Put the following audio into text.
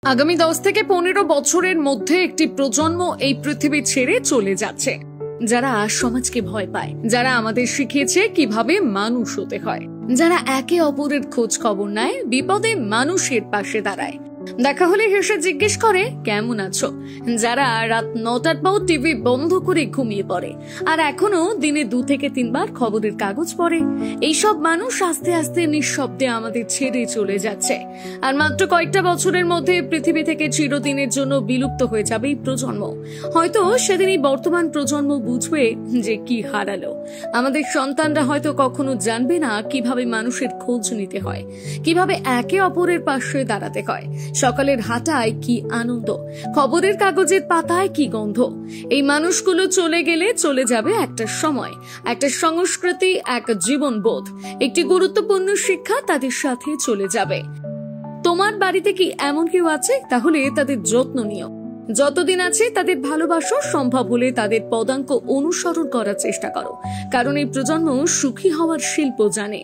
আগামী 10 থেকে 15 বছরের মধ্যে একটি প্রজন্ম এই পৃথিবী ছেড়ে চলে যাচ্ছে, যারা সমাজকে ভয় পায়, যারা আমাদের শিখিয়েছে কিভাবে মানুষ হতে হয়, যারা একে অপরের খোঁজ খবর নেয়, বিপদে মানুষের পাশে দাঁড়ায়, দেখা হলে হেসে জিজ্ঞেস করে কেমন আছো, যারা রাত 9টার পর টিভি বন্ধ করে ঘুমিয়ে পড়ে আর এখনো দিনে 2 থেকে 3 বার খবরের কাগজ পড়ে। এইসব মানুষ আস্তে আস্তে নিঃশব্দে আমাদের ছেড়ে চলে যাচ্ছে, আর মাত্র কয়েকটা বছরের মধ্যে পৃথিবী থেকে চিরদিনের জন্য বিলুপ্ত হয়ে যাবে এই প্রজন্ম। হয়তো সেদিনই বর্তমান প্রজন্ম বুঝবে যে কি হারালো। আমাদের সন্তানরা হয়তো কখনো জানবে না কিভাবে মানুষের খোঁজ নিতে হয়, কিভাবে একে অপরের পাশে দাঁড়াতে হয়, সকালের হাঁটায় কি আনন্দ, খবরের কাগজের পাতায় কি গন্ধ। এই মানুষগুলো চলে গেলে চলে যাবে একটা সময়, একটা সংস্কৃতি, এক জীবনবোধ, একটি গুরুত্বপূর্ণ শিক্ষা তাদের সাথে চলে যাবে। তোমার বাড়িতে কি এমন কেউ আছে? তাহলে তাদের যত্ন নিও, যতদিন আছে তাদের ভালোবাসো, সম্ভব হলে তাদের পদাঙ্ক অনুসরণ করার চেষ্টা করো, কারণ এই প্রজন্ম সুখী হওয়ার শিল্প জানে।